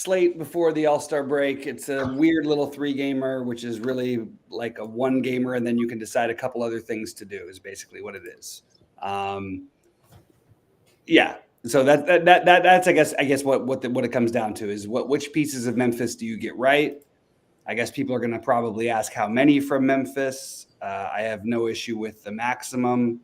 slate before the All-Star break. It's a weird little 3-gamer, which is really like a 1-gamer, and then you can decide a couple other things to do. Is basically what it is. Yeah. So that's I guess what it comes down to is which pieces of Memphis do you get right? I guess people are going to probably ask how many from Memphis. I have no issue with the maximum.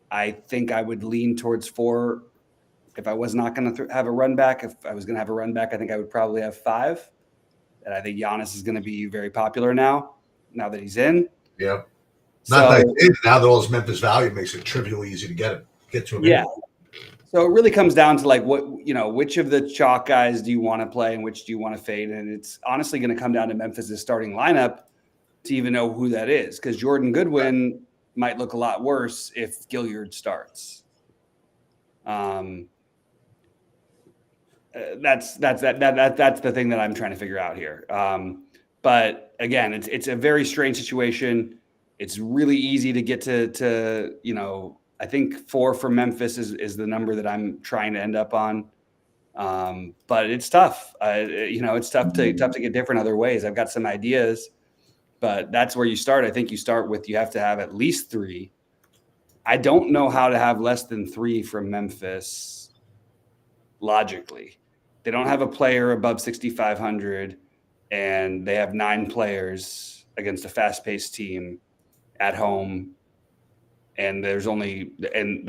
I think I would lean towards 4. If I was not going to have a run back, if I was going to have a run back, I think I would probably have 5. And I think Giannis is going to be very popular now that he's in. Yeah. Now that all his Memphis value makes it trivially easy to get to him. Yeah. So it really comes down to like which of the chalk guys do you want to play and which do you want to fade? And it's honestly going to come down to Memphis' starting lineup to even know who that is, because Jordan Goodwin might look a lot worse if Gilliard starts. That's the thing that I'm trying to figure out here. But again, it's a very strange situation. It's really easy to get to I think 4 for Memphis is the number that I'm trying to end up on. But it's tough. It's tough to get different other ways. I've got some ideas, but that's where you start. I think you start with, you have to have at least 3. I don't know how to have less than 3 from Memphis logically. They don't have a player above 6,500, and they have 9 players against a fast-paced team at home. And the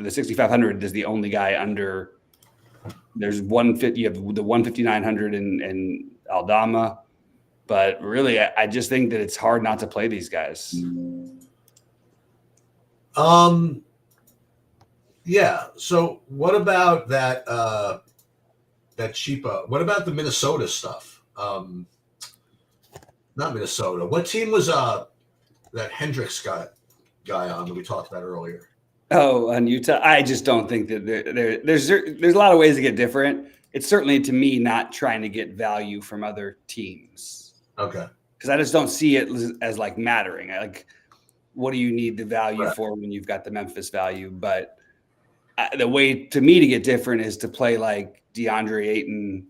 6,500 is the only guy under. There's 150. You have the 1,500 in Aldama, but really, I just think that it's hard not to play these guys. Yeah. So what about that? That cheaper. What about the Minnesota stuff? Not Minnesota. What team was that Hendricks guy on that we talked about earlier? Oh, on Utah. I just don't think that there's a lot of ways to get different. It's certainly, to me, not trying to get value from other teams. Okay. Because I just don't see it as like mattering. What do you need the value for when you've got the Memphis value? But the way to me to get different is to play like DeAndre Ayton.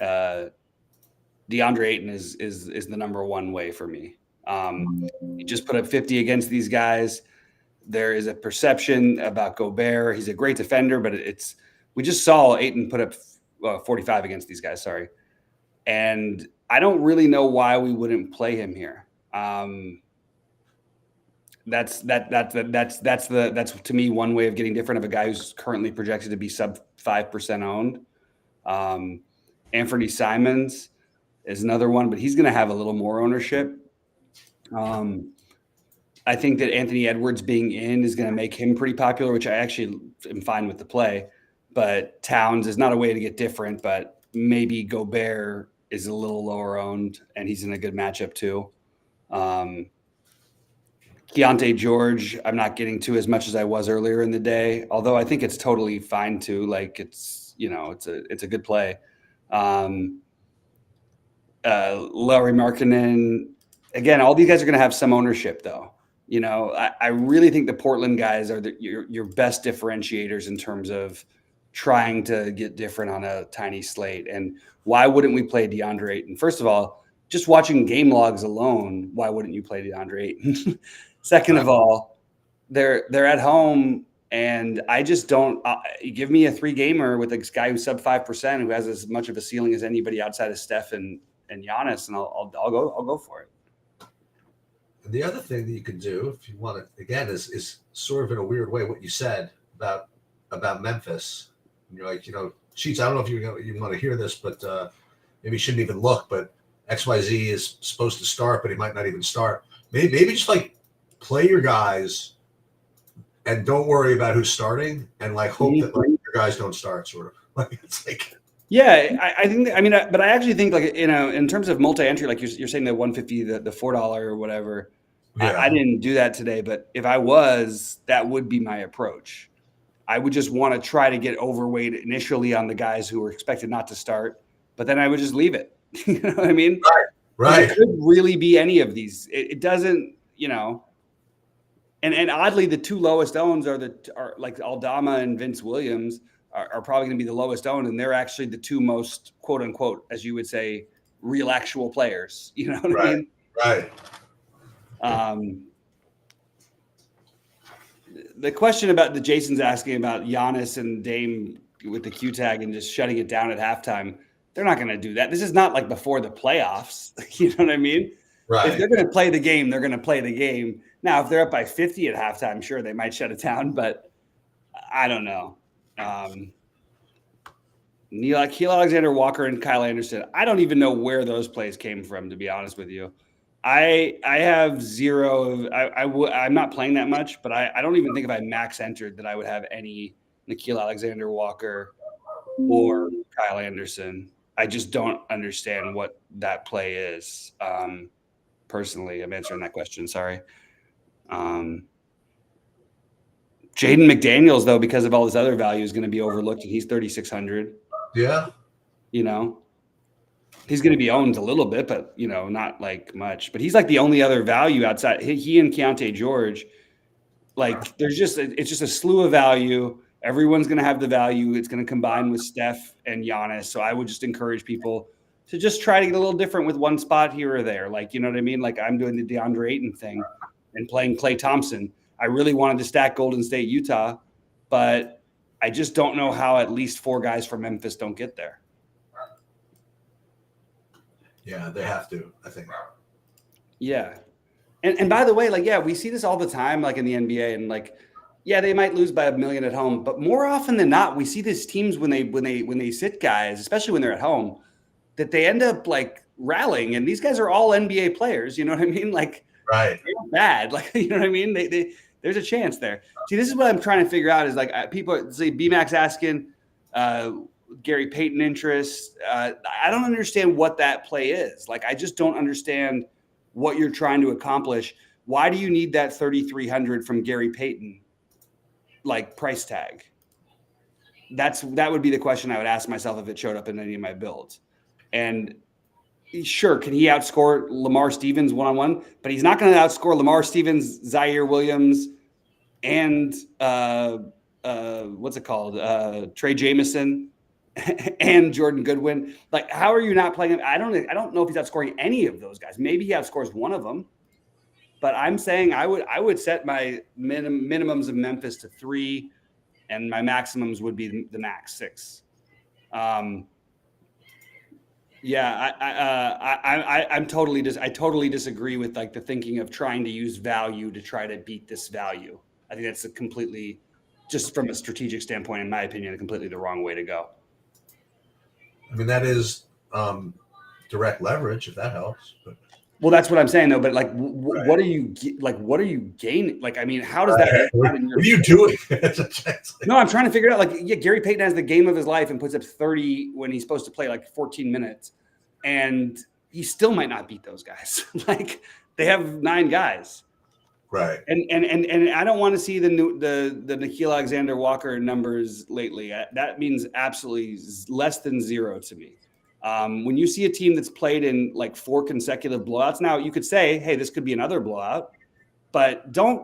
DeAndre Ayton is the number one way for me. He just put up 50 against these guys. There is a perception about Gobert. He's a great defender, but we just saw Ayton put up 45 against these guys. Sorry. And I don't really know why we wouldn't play him here. That's to me one way of getting different of a guy who's currently projected to be sub 5% owned. Anthony Simons is another one, but he's going to have a little more ownership. I think that Anthony Edwards being in is going to make him pretty popular, which I actually am fine with the play. But Towns is not a way to get different, but maybe Gobert is a little lower owned, and he's in a good matchup too. Keontae George, I'm not getting to as much as I was earlier in the day, although I think it's totally fine too. Like it's a good play. Larry Markkanen, again, all these guys are going to have some ownership though. I really think the Portland guys are your best differentiators in terms of trying to get different on a tiny slate. And why wouldn't we play DeAndre Ayton? First of all, just watching game logs alone, why wouldn't you play DeAndre Ayton? Second of all, they're at home, and I just don't give me a 3-gamer with a guy who's sub 5% who has as much of a ceiling as anybody outside of Steph and Giannis, and I'll go for it. And the other thing that you could do, if you want to, again, is sort of in a weird way what you said about Memphis. And you're like, Sheets, I don't know if you want to hear this, but maybe you shouldn't even look. But XYZ is supposed to start, but he might not even start. Maybe just like play your guys and don't worry about who's starting, and like hope that like your guys don't start. Sort of like it's like. Yeah, but I actually think like in terms of multi-entry, like you're saying the 150, the $4 or whatever. Yeah. I didn't do that today, but if I was, that would be my approach. I would just want to try to get overweight initially on the guys who were expected not to start, but then I would just leave it. You know what I mean? Right. It could really be any of these. It doesn't, And oddly, the 2 lowest owns are like Aldama and Vince Williams. are probably going to be the lowest owned, and they're actually the two most, quote unquote, as you would say, real actual players. You know what I mean? Right. The question about the Jason's asking about Giannis and Dame with the Q tag and just shutting it down at halftime, they're not going to do that. This is not like before the playoffs. You know what I mean? Right. If they're going to play the game, they're going to play the game. Now, if they're up by 50 at halftime, sure, they might shut it down, but I don't know. Keil Alexander-Walker and Kyle Anderson, I don't even know where those plays came from, to be honest with you. I have zero. I'm not playing that much, but I don't even think if I max entered that I would have any Nickeil Alexander-Walker or Kyle Anderson. I just don't understand what that play is. Personally, I'm answering that question. Sorry. Jaden McDaniels, though, because of all his other value, is going to be overlooked, and he's 3,600. Yeah. You know, he's going to be owned a little bit, but, you know, not like much. But he's like the only other value outside. He and Keontae George, like it's just a slew of value. Everyone's going to have the value. It's going to combine with Steph and Giannis. So I would just encourage people to just try to get a little different with one spot here or there. Like, you know what I mean? Like I'm doing the DeAndre Ayton thing and playing Klay Thompson. I really wanted to stack Golden State, Utah, but I just don't know how at least 4 guys from Memphis don't get there. Yeah, they have to, I think. Yeah. And by the way, like, yeah, we see this all the time, like in the NBA, and like, yeah, they might lose by 1 million at home, but more often than not, we see these teams when they sit guys, especially when they're at home, that they end up like rallying. And these guys are all NBA players. You know what I mean? Like, right. They're not bad. Like, you know what I mean? There's a chance there. See, this is what I'm trying to figure out is like people say BMAX asking Gary Payton interest. I don't understand what that play is. Like, I just don't understand what you're trying to accomplish. Why do you need that 3,300 from Gary Payton, like price tag? That would be the question I would ask myself if it showed up in any of my builds. And sure, can he outscore Lamar Stevens one-on-one? But he's not going to outscore Lamar Stevens, Zaire Williams, and what's it called? Trey Jameson and Jordan Goodwin. Like, how are you not playing him? I don't know if he's outscoring any of those guys. Maybe he outscores one of them. But I'm saying I would set my minimums of Memphis to 3, and my maximums would be the max 6. Yeah, I totally disagree with like the thinking of trying to use value to try to beat this value. I think that's a completely, just from a strategic standpoint, in my opinion, completely the wrong way to go. I mean, that is direct leverage, if that helps. But. Well, that's what I'm saying, though. But like, what are you gaining? Like, I mean, how does that? What are you doing? No, I'm trying to figure it out. Like, yeah, Gary Payton has the game of his life and puts up 30 when he's supposed to play like 14 minutes, and he still might not beat those guys. Like, they have 9 guys, right? And I don't want to see the Nickeil Alexander-Walker numbers lately. That means absolutely less than 0 to me. When you see a team that's played in like 4 consecutive blowouts, now you could say, hey, this could be another blowout, but don't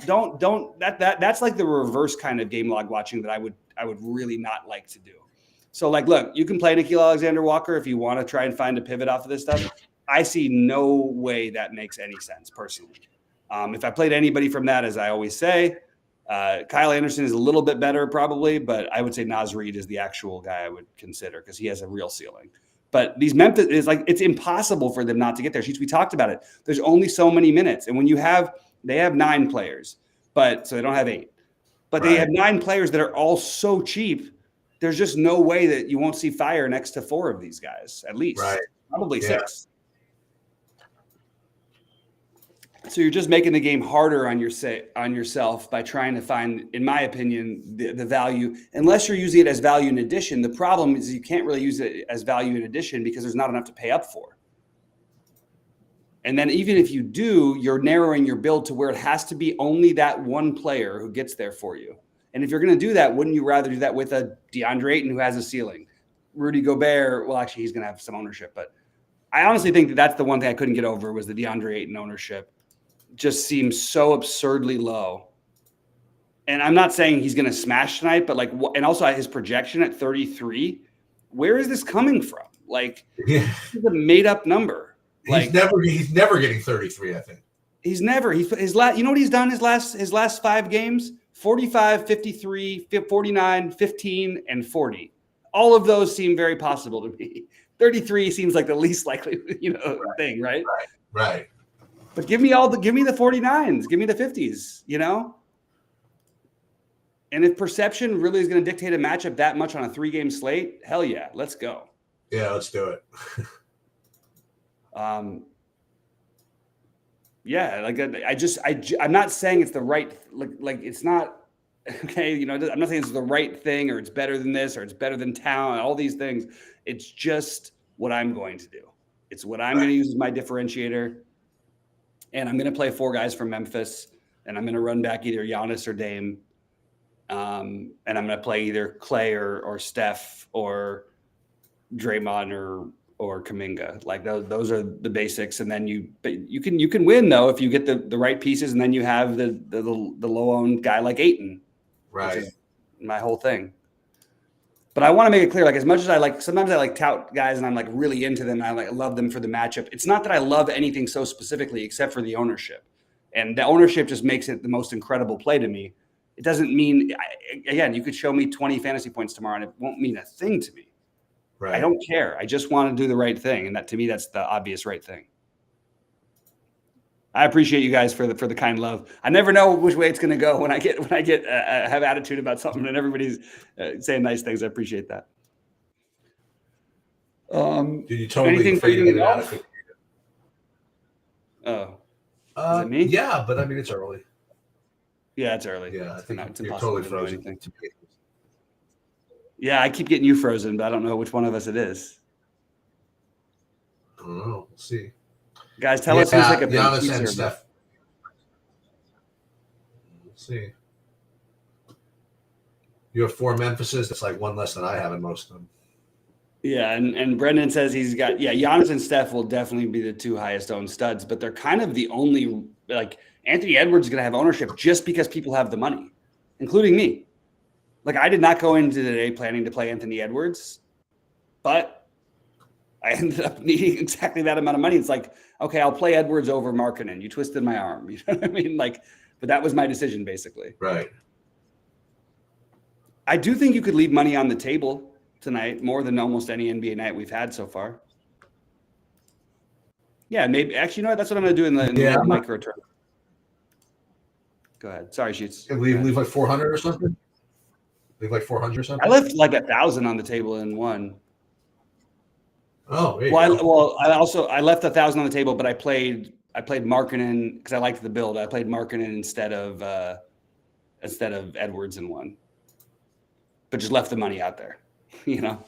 that's like the reverse kind of game log watching that I would really not like to do. So like, look, you can play Nickeil Alexander-Walker if you want to try and find a pivot off of this stuff. I see no way that makes any sense personally. If I played anybody from that, as I always say, Kyle Anderson is a little bit better probably, but I would say Naz Reid is the actual guy I would consider because he has a real ceiling. But these Memphis is like, it's impossible for them not to get there. We talked about it. There's only so many minutes. And when they have 9 players, so they don't have 8, but they have 9 players that are all so cheap. There's just no way that you won't see fire next to 4 of these guys, at least, probably 6. So you're just making the game harder on yourself by trying to find, in my opinion, the value. Unless you're using it as value in addition, the problem is you can't really use it as value in addition because there's not enough to pay up for. And then even if you do, you're narrowing your build to where it has to be only that one player who gets there for you. And if you're going to do that, wouldn't you rather do that with a DeAndre Ayton who has a ceiling? Rudy Gobert, well, actually, he's going to have some ownership. But I honestly think that's the one thing I couldn't get over was the DeAndre Ayton ownership. Just seems so absurdly low. And I'm not saying he's going to smash tonight, but like, and also his projection at 33, where is this coming from? Like, it's a made up number. Like, he's never getting 33, I think. He's never, you know what he's done his last 5 games? 45, 53, 49, 15, and 40. All of those seem very possible to me. 33 seems like the least likely, thing, right? Right. But give me the 49s, give me the 50s, And if perception really is going to dictate a matchup that much on a 3-game slate, hell yeah, let's go. Yeah, let's do it. Yeah, like I'm not saying it's the right, like it's not okay. I'm not saying it's the right thing or it's better than this or it's better than town. All these things. It's just what I'm going to do. It's what I'm going to use as my differentiator, and I'm going to play 4 guys from Memphis, and I'm going to run back either Giannis or Dame, and I'm going to play either Clay or Steph or Draymond or Kuminga. Like those are the basics. And then you can win though if you get the right pieces, and then you have the low owned guy like Ayton. Right. Which is my whole thing. But I want to make it clear, like as much as sometimes I like tout guys and I'm like really into them, I like love them for the matchup. It's not that I love anything so specifically except for the ownership. And the ownership just makes it the most incredible play to me. It doesn't mean, again, you could show me 20 fantasy points tomorrow and it won't mean a thing to me. Right. I don't care. I just want to do the right thing. And that, to me, that's the obvious right thing. I appreciate you guys for the kind love. I never know which way it's going to go when I have attitude about something and everybody's saying nice things. I appreciate that. Did you totally anything for you to know? Oh, is it me? Yeah, but I mean, it's early. Yeah, it's early. Yeah, I think it's you're impossible totally to know frozen. anything. Yeah, I keep getting you frozen, but I don't know which one of us it is. I don't know. We'll see. Guys, tell us who's like a big Giannis teaser, and Steph. We'll see. You have 4 Memphises. That's like 1 less than I have in most of them. Yeah, and Brendan says he's got Giannis and Steph will definitely be the 2 highest owned studs, but they're kind of the only, like Anthony Edwards is going to have ownership just because people have the money, including me. Like I did not go into today planning to play Anthony Edwards, but I ended up needing exactly that amount of money. It's like, okay, I'll play Edwards over Markkanen. You twisted my arm. You know what I mean? Like, but that was my decision basically. Right. I do think you could leave money on the table tonight more than almost any NBA night we've had so far. Yeah, maybe. Actually, you know what? That's what I'm going to do in the micro turn. Go ahead. Sorry, Sheets. Leave like 400 or something? Leave like 400 or something? I left like 1,000 on the table in one. Oh, I left 1,000 on the table, but I played Markkanen because I liked the build. I played Markkanen instead of Edwards in one, but just left the money out there, you know.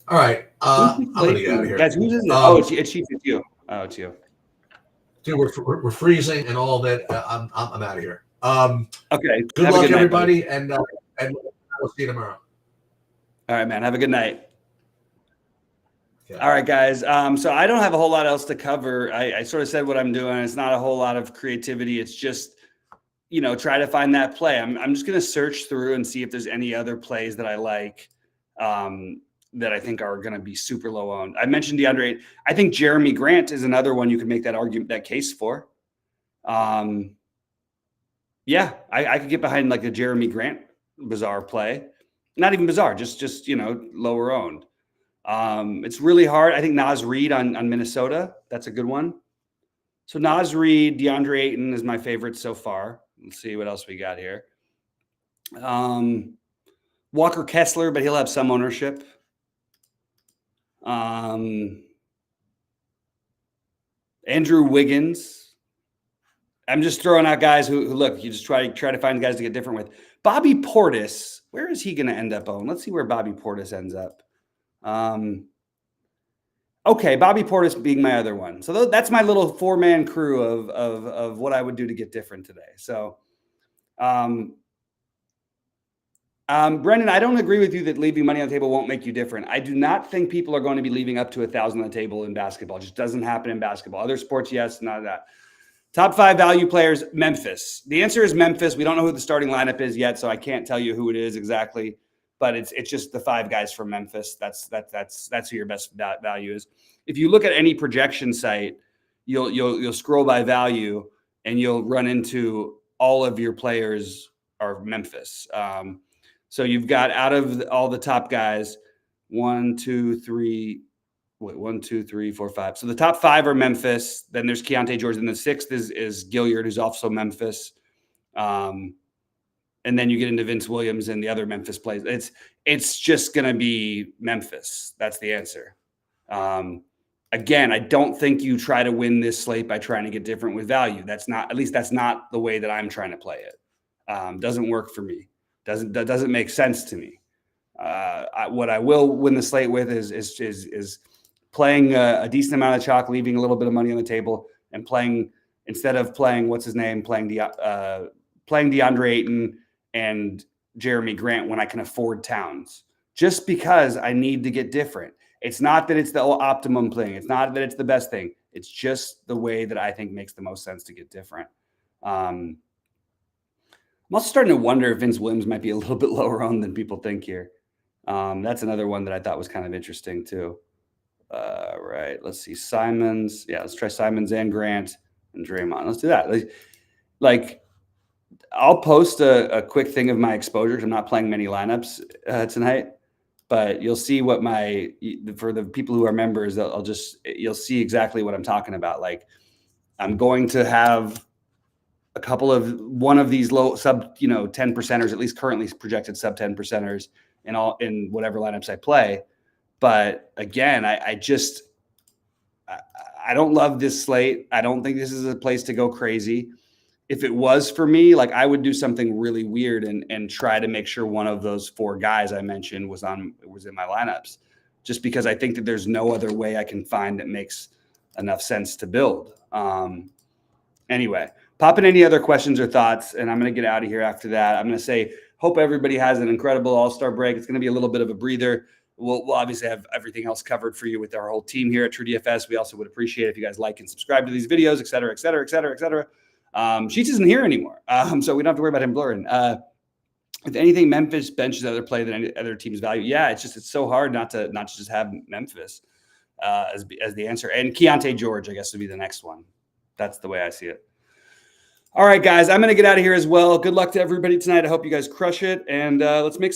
All right, I'm gonna get out of here, guys. Who's is it? It's you. Oh, it's you. Dude, we're freezing and all that. I'm out of here. Okay. Good luck, everybody, and we'll see you tomorrow. All right, man. Have a good night. Okay. All right, guys. So I don't have a whole lot else to cover. I sort of said what I'm doing. It's not a whole lot of creativity. It's just, try to find that play. I'm just going to search through and see if there's any other plays that I like that I think are going to be super low owned. I mentioned DeAndre. I think Jeremy Grant is another one you could make that argument, that case for. Yeah, I could get behind like a Jeremy Grant bizarre play. Not even bizarre, just lower owned. It's really hard. I think Naz Reid on Minnesota. That's a good one. So Naz Reid, DeAndre Ayton is my favorite so far. Let's see what else we got here. Walker Kessler, but he'll have some ownership. Andrew Wiggins. I'm just throwing out guys who look, you just try to find guys to get different with. Bobby Portis, where is he going to end up on? Let's see where Bobby Portis ends up. Okay, Bobby Portis being my other one. So that's my little 4-man crew of what I would do to get different today. So I Brendan, I don't agree with you that leaving money on the table won't make you different. I do not think people are going to be leaving up to 1,000 on the table in basketball. It just doesn't happen in basketball. Other sports, yes, none of that. Top 5 value players, Memphis. The answer is Memphis. We don't know who the starting lineup is yet, so I can't tell you who it is exactly. But it's just the 5 guys from Memphis. That's who your best value is. If you look at any projection site, you'll scroll by value and you'll run into all of your players are Memphis. So you've got out of all the top guys, 1, 2, 3, 4, 5. So the top 5 are Memphis. Then there's Keontae George. And the 6th is Gilliard, who's also Memphis. And then you get into Vince Williams and the other Memphis plays. It's just going to be Memphis. That's the answer. Again, I don't think you try to win this slate by trying to get different with value. That's not the way that I'm trying to play it. Doesn't work for me. That doesn't make sense to me. What I will win the slate with is playing a decent amount of chalk, leaving a little bit of money on the table, and playing instead of playing playing DeAndre Ayton and Jeremy Grant when I can afford Towns, just because I need to get different. It's not that it's the optimum thing. It's not that it's the best thing. It's just the way that I think makes the most sense to get different. I'm also starting to wonder if Vince Williams might be a little bit lower owned than people think here. That's another one that I thought was kind of interesting too. Right. Let's see. Simons. Yeah, let's try Simons and Grant and Draymond. Let's do that. Like I'll post a quick thing of my exposure. I'm not playing many lineups tonight, but you'll see what for the people who are members, you'll see exactly what I'm talking about. Like I'm going to have one of these low sub 10 percenters, at least currently projected sub 10 percenters in whatever lineups I play. But again, I don't love this slate. I don't think this is a place to go crazy. If it was for me, like I would do something really weird and try to make sure one of those 4 guys I mentioned was in my lineups, just because I think that there's no other way I can find that makes enough sense to build. Anyway, pop in any other questions or thoughts, and I'm going to get out of here after that. I'm going to say, hope everybody has an incredible All-Star break. It's going to be a little bit of a breather. We'll obviously have everything else covered for you with our whole team here at TrueDFS. We also would appreciate if you guys like and subscribe to these videos, et cetera, et cetera, et cetera, et cetera. Sheets isn't here anymore, so we don't have to worry about him blurring. If anything, Memphis benches other play than any other team's value. Yeah, it's so hard not to just have Memphis as the answer. And Keontae George, I guess, would be the next one. That's the way I see it. All right, guys, I'm going to get out of here as well. Good luck to everybody tonight. I hope you guys crush it, and let's make